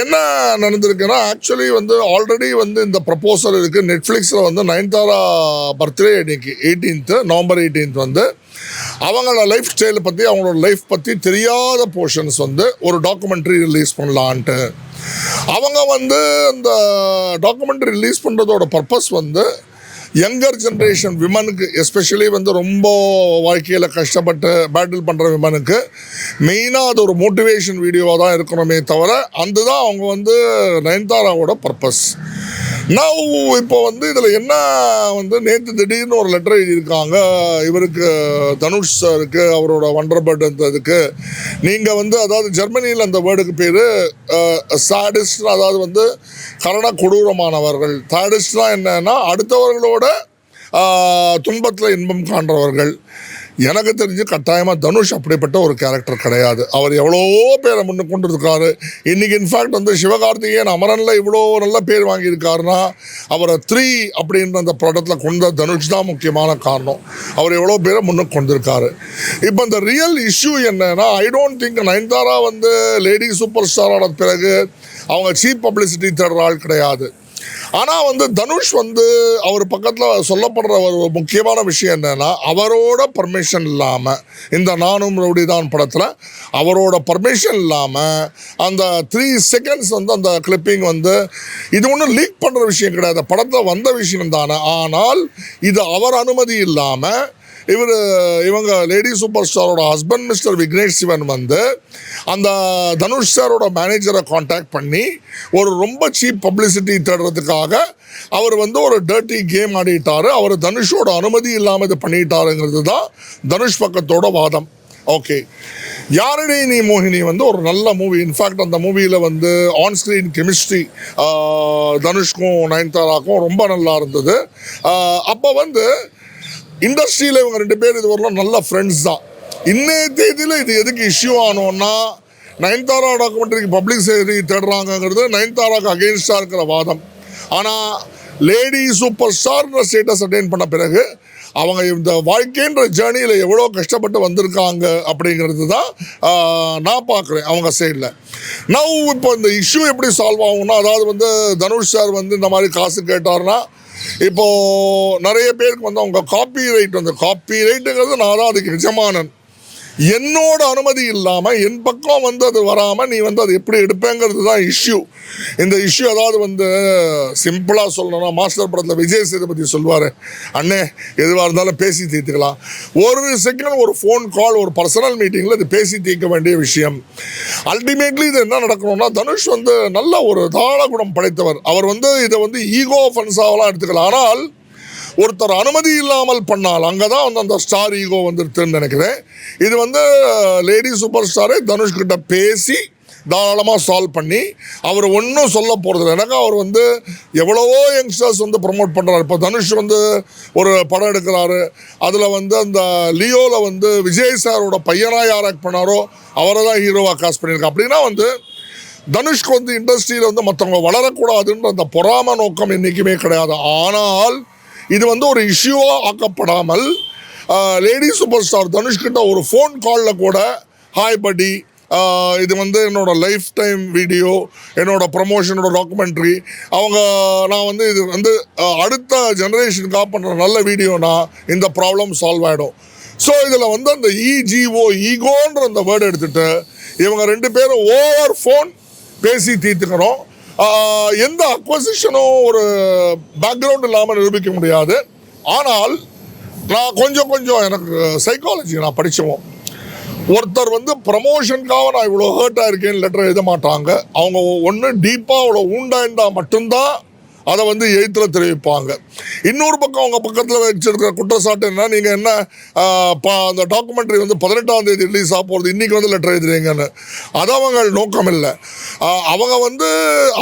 என்ன நடந்திருக்குன்னா ஆக்சுவலி வந்து ஆல்ரெடி வந்து இந்த ப்ரப்போசல் இருக்குது. நெட்ஃப்ளிக்ஸில் வந்து நயன்தாரா பர்த்டே இன்னைக்கு 18th நவம்பர் 18th வந்து அவங்களோட லைஃப் ஸ்டைலை பற்றி அவங்களோட லைஃப் பற்றி தெரியாத போர்ஷன்ஸ் வந்து ஒரு டாக்குமெண்ட்ரி ரிலீஸ் பண்ணலான்ட்டு அவங்க வந்து அந்த டாக்குமெண்ட்ரி ரிலீஸ் பண்ணுறதோட பர்பஸ் வந்து யங்கர் ஜென்ரேஷன் விமனுக்கு எஸ்பெஷலி வந்து ரொம்ப வாழ்க்கையில் கஷ்டப்பட்டு பேட்டில் பண்ணுற விமனுக்கு மெயினாக அது ஒரு மோட்டிவேஷன் வீடியோவாக தான் இருக்கணுமே தவிர அந்த தான் அவங்க வந்து நயன்தாராவோட பர்பஸ். நான் இப்போ வந்து இதில் என்ன வந்து நேற்று திடீர்னு ஒரு லெட்டர் எழுதியிருக்காங்க இவருக்கு, தனுஷ் சாருக்கு, அவரோட வண்டர்பர்ட் இதுக்கு நீங்கள் வந்து அதாவது ஜெர்மனியில் அந்த வேர்டுக்கு பேர் சாடிஸ்ட், அதாவது வந்து கரண கொடூரமானவர்கள். சாடிஸ்ட்லாம் என்னன்னா அடுத்தவர்களோட துன்பத்தில் இன்பம் காண்றவர்கள். எனக்கு தெரிஞ்சு கட்டாயமாக தனுஷ் அப்படிப்பட்ட ஒரு கேரக்டர் கிடையாது. அவர் எவ்வளோ பேரை முன்ன கொண்டு இருக்காரு. இன்றைக்கி இன்ஃபேக்ட் வந்து சிவகார்த்திகேயன் அமரனில் இவ்வளோ நல்ல பேர் வாங்கியிருக்காருன்னா அவரை 3 அப்படின்ற அந்த படத்தில் கொண்ட தனுஷ் தான் முக்கியமான காரணம். அவர் எவ்வளோ பேரை முன்னுக்கு கொண்டிருக்காரு. இப்போ இந்த ரியல் இஷ்யூ என்னன்னா, ஐ டோன்ட் திங்க் நயன்தாரா வந்து லேடி சூப்பர் ஸ்டாரோட பிறகு அவங்க சீப் பப்ளிசிட்டி தேடுற ஆள் கிடையாது. ஆனால் வந்து தனுஷ் வந்து அவர் பக்கத்தில் சொல்லப்படுற ஒரு முக்கியமான விஷயம் என்னென்னா, அவரோட பர்மிஷன் இல்லாமல் இந்த நானும் ரவுடி தான் படத்தில் அவரோட பர்மிஷன் இல்லாமல் அந்த 3 seconds வந்து அந்த கிளிப்பிங் வந்து இது ஒன்றும் லீக் பண்ணுற விஷயம் கிடையாது, படத்தில் வந்த விஷயம் தானே. ஆனால் இது அவர் அனுமதி இல்லாமல் இவங்க லேடி சூப்பர் ஸ்டாரோட ஹஸ்பண்ட் மிஸ்டர் விக்னேஷ் சிவன் வந்து அந்த தனுஷ் சாரோட மேனேஜரை காண்டாக்ட் பண்ணி ஒரு ரொம்ப சீப் பப்ளிசிட்டி தேடுறதுக்காக அவர் வந்து ஒரு டர்ட்டி கேம் ஆடிட்டார். அவர் தனுஷோட அனுமதி இல்லாமல் இது பண்ணிட்டாருங்கிறது தான் தனுஷ் பக்கத்தோட வாதம். ஓகே, யாரடி நீ மோகினி வந்து ஒரு நல்ல மூவி. இன்ஃபேக்ட் அந்த மூவியில் வந்து ஆன் ஸ்க்ரீன் கெமிஸ்ட்ரி தனுஷ்க்கும் நயன்தாராக்கும் ரொம்ப நல்லா இருந்தது. அப்போ வந்து இண்டஸ்ட்ரியில் இவங்க 2 பேர் இது வரலாம் நல்ல ஃப்ரெண்ட்ஸ் தான். இன்னைய தேதியில் இது எதுக்கு இஷ்யூ ஆனோன்னா, நயன்தாரா டாக்குமெண்ட்ரிக்கு பப்ளிக் சேரி தேடுறாங்கங்கிறது நயன்தாராக்கு அகெயின்ஸ்டாக இருக்கிற வாதம். ஆனால் லேடி சூப்பர் ஸ்டார்ன்ற ஸ்டேட்டஸ் அட்டைன் பண்ண பிறகு அவங்க இந்த வாழ்க்கைன்ற ஜேர்னியில் எவ்வளோ கஷ்டப்பட்டு வந்திருக்காங்க அப்படிங்கிறது தான் நான் பார்க்குறேன் அவங்க சைடில். நான் இப்போ இந்த இஷ்யூ எப்படி சால்வ் ஆகும்னா, அதாவது வந்து தனுஷ் சார் வந்து இந்த மாதிரி காசு கேட்டார்னா இப்போது நிறைய பேருக்கு வந்து அவங்க காப்பி ரைட்டுங்கிறது நான் தான் அதுக்கு எஜமானன். என்னோட அனுமதி இல்லாமல் என் பக்கம் வந்து அது வராமல் நீ வந்து அது எப்படி எடுப்பேங்கிறது தான் இஷ்யூ. இந்த இஷ்யூ அதாவது வந்து சிம்பிளாக சொல்லணும்னா, மாஸ்டர் படத்தில் விஜய் சேதுபதி சொல்வார், அண்ணே எதுவாக இருந்தாலும் பேசி தீர்த்துக்கலாம். ஒரு செகண்ட் ஒரு ஃபோன் கால், ஒரு பர்சனல் மீட்டிங்கில் இது பேசி தீர்க்க வேண்டிய விஷயம். அல்டிமேட்லி இது என்ன நடக்கணும்னா, தனுஷ் வந்து நல்ல ஒரு தாள குணம் படைத்தவர். அவர் வந்து இதை வந்து ஈகோ ஃபன்ஸாவெல்லாம் எடுத்துக்கலாம். ஆனால் ஒருத்தர் அனுமதி இல்லாமல் பண்ணால் அங்கே தான் வந்து அந்த ஸ்டார் ஈகோ வந்துருதுன்னு நினைக்கிறேன். இது வந்து லேடி சூப்பர் ஸ்டாரே தனுஷ்கிட்ட பேசி தாராளமாக சால்வ் பண்ணி அவர் ஒன்றும் சொல்ல போகிறது. எனக்கு அவர் வந்து எவ்வளவோ யங்ஸ்டர்ஸ் வந்து ப்ரமோட் பண்ணுறாரு. இப்போ தனுஷ் வந்து ஒரு படம் எடுக்கிறாரு, அதில் வந்து அந்த லியோவில் வந்து விஜய் சாரோட பையனாக யார் ஆக்ட் பண்ணாரோ அவரை தான் ஹீரோவாக காஸ்ட் பண்ணியிருக்கேன். அப்படின்னா வந்து தனுஷ்க்கு வந்து இண்டஸ்ட்ரியில் வந்து மற்றவங்க வளரக்கூடாதுன்ற அந்த பொறாம நோக்கம் என்றைக்குமே கிடையாது. ஆனால் இது வந்து ஒரு இஷ்யூவாக ஆக்கப்படாமல் லேடி சூப்பர் ஸ்டார் தனுஷ்கிட்ட ஒரு ஃபோன் காலில் கூட, ஹாய் படி, இது வந்து என்னோடய லைஃப் டைம் வீடியோ, என்னோடய ப்ரமோஷனோட டாக்குமெண்ட்ரி, நான் வந்து இது வந்து அடுத்த ஜெனரேஷனுக்காக பண்ணுற நல்ல வீடியோனா இந்த ப்ராப்ளம் சால்வ் ஆகிடும். ஸோ இதில் வந்து அந்த ஈகோன்ற அந்த வேர்டு எடுத்துகிட்டு இவங்க 2 பேரும் ஓவர் ஃபோன் பேசி தீர்த்துக்கிறோம். எந்த அக்வசிஷனும் ஒரு பேக்ரவுண்ட் இல்லாமல் நிரூபிக்க முடியாது. ஆனால் நான் கொஞ்சம் எனக்கு சைக்காலஜி நான் படித்தோம். ஒருத்தர் வந்து ப்ரமோஷனுக்காக நான் இவ்வளோ ஹர்ட்டாக இருக்கேன்னு லெட்டர் எழுத மாட்டாங்க. அவங்க ஒன்று டீப்பாக அவ்வளோ ஊண்டாயிருந்தா மட்டும்தான் அதை வந்து எழுத்தில் தெரிவிப்பாங்க. இன்னொரு பக்கம் அவங்க பக்கத்தில் வச்சுருக்கிற குற்றச்சாட்டு என்ன, நீங்கள் என்ன அந்த டாக்குமெண்ட்ரி வந்து 18ஆம் தேதி ரிலீஸ் ஆக போகிறது, இன்றைக்கி வந்து லெட்டர் எழுதுறீங்கன்னு. அது அவங்க நோக்கம் இல்லை. அவங்க வந்து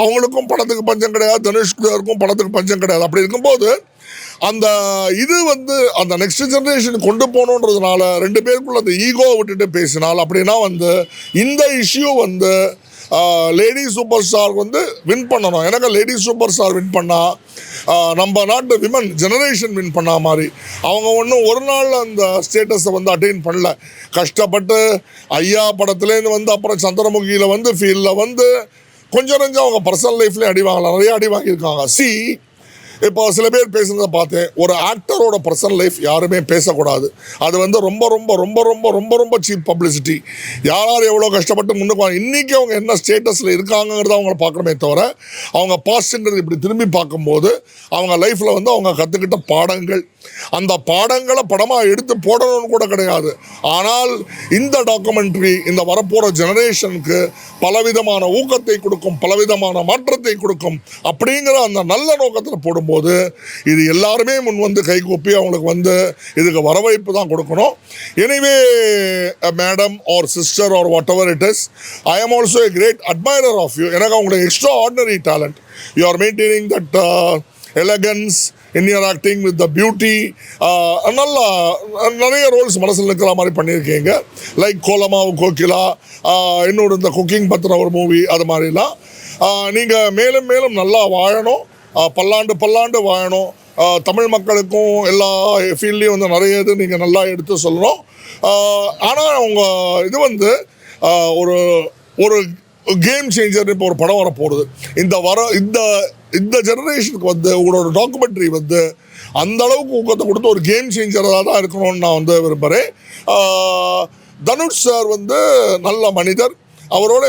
அவங்களுக்கும் படத்துக்கு பஞ்சம் கிடையாது, தனுஷ்கும் படத்துக்கு பஞ்சம் கிடையாது. அப்படி இருக்கும்போது அந்த இது வந்து அந்த நெக்ஸ்ட் ஜென்ரேஷன் கொண்டு போகணுன்றதுனால 2 பேருக்குள்ள அந்த ஈகோவை விட்டுட்டு பேசினால், அப்படின்னா வந்து இந்த இஷ்யூ வந்து லேடி சூப்பர் ஸ்டார் வந்து வின் பண்ணணும். எனக்கு லேடி சூப்பர் ஸ்டார் வின் பண்ணால் நம்ம நாட்டு விமன் ஜெனரேஷன் வின் பண்ண மாதிரி. அவங்க ஒன்றும் ஒரு நாள் அந்த ஸ்டேட்டஸை வந்து அட்டைன் பண்ணல. கஷ்டப்பட்டு ஐயா படத்துலேருந்து வந்து அப்புறம் சந்திரமுகியில் வந்து ஃபீல்டில் வந்து கொஞ்சம் நஞ்சம் அவங்க பர்சனல் லைஃப்லேயும் அடி வாங்கலாம், நிறைய அடி வாங்கியிருக்காங்க. இப்போ சில பேர் பேசுனதை பார்த்தேன், ஒரு ஆக்டரோட பர்சனல் லைஃப் யாருமே பேசக்கூடாது, அது வந்து ரொம்ப ரொம்ப ரொம்ப ரொம்ப ரொம்ப ரொம்ப சீப் பப்ளிசிட்டி. யார் எவ்வளோ கஷ்டப்பட்டு முன்னுக்கு இன்றைக்கி அவங்க என்ன ஸ்டேட்டஸில் இருக்காங்கிறத அவங்கள பார்க்கணுமே தவிர அவங்க பாஸ்ட்டுங்கிறது இப்படி திரும்பி பார்க்கும்போது அவங்க லைஃப்பில் வந்து அவங்க கற்றுக்கிட்ட பாடங்கள், அந்த பாடங்களை படமாக எடுத்து போடணும்னு கூட கிடையாது. ஆனால் இந்த டாக்குமெண்ட்ரி இந்த வரப்போகிற ஜெனரேஷனுக்கு பலவிதமான ஊக்கத்தை கொடுக்கும், பலவிதமான மாற்றத்தை கொடுக்கும் அப்படிங்கிற அந்த நல்ல நோக்கத்தில் போடும்போது இது எல்லாருமே முன் வந்து கைகூப்பி அவங்களுக்கு வந்து இதுக்கு வரவேற்பு தான் கொடுக்கணும். Anyway madam or sister or whatever it is, I am also a great admirer of you. எனக்கு அவங்களுடைய extraordinary talent, you are maintaining that elegance in your acting with the beauty. நல்லா நிறைய Rolle's மனசில் இருக்கிற மாதிரி பண்ணியிருக்கீங்க. Like Kolamaavu Kokila, இன்னொரு இந்த குக்கிங் பற்றின ஒரு மூவி, அது மாதிரிலாம். நீங்கள் மேலும் மேலும் நல்லா வாழணும், பல்லாண்டு பல்லாண்டு வாழணும். தமிழ் மக்களுக்கும் எல்லா ஃபீல்ட்லேயும் வந்து நிறைய இது நீங்கள் நல்லா எடுத்து சொல்லணும். ஆனால் அவங்க இது வந்து ஒரு ஒரு கேம் சேஞ்சர். இப்போ ஒரு படம் வர போகிறது, இந்த ஜெனரேஷனுக்கு வந்து உங்களோட டாக்குமெண்ட்ரி வந்து அந்த அளவுக்கு ஊக்கத்தை கொடுத்து ஒரு கேம் சேஞ்சராக தான் இருக்கணும்னு நான் வந்து விரும்புகிறேன். தனுஷ் சார் வந்து நல்ல மனிதர். அவரோட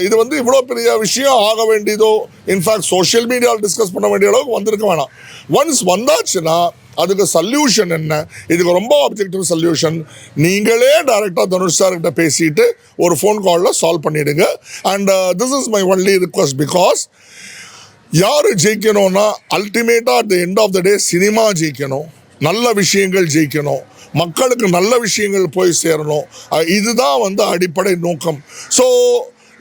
இது வந்து இவ்வளோ பெரிய விஷயம் ஆக வேண்டியதோ, இன்ஃபேக்ட் சோஷியல் மீடியாவில் டிஸ்கஸ் பண்ண வேண்டிய அளவுக்கு வந்திருக்க வேணாம். ஒன்ஸ் வந்தாச்சுன்னா அதுக்கு சல்யூஷன் என்ன, இதுக்கு ரொம்ப ஆப்ஜெக்டிவ் சல்யூஷன் நீங்களே டைரெக்டாக தனுஷ் சார்கிட்ட பேசிட்டு ஒரு ஃபோன் காலில் சால்வ் பண்ணிவிடுங்க. And this is my only request, because யார் ஜெயிக்கணும்னா அல்டிமேட்டாக at the end of the day cinema ஜெயிக்கணும், நல்ல விஷயங்கள் ஜெயிக்கணும், மக்களுக்கு நல்ல விஷயங்கள் போய் சேரணும். இதுதான் வந்து அடிப்படை நோக்கம். ஸோ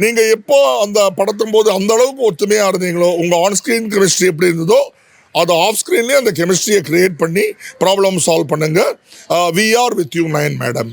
நீங்கள் எப்போ அந்த படத்தும் போது அந்த அளவுக்கு ஒத்துமையாக இருந்தீங்களோ, உங்கள் ஆன்ஸ்க்ரீன் கெமிஸ்ட்ரி எப்படி இருந்ததோ அது ஆஃப் ஸ்க்ரீன்லேயே அந்த கெமிஸ்ட்ரியை க்ரியேட் பண்ணி ப்ராப்ளம் சால்வ் பண்ணுங்கள். We are with you 9 madam.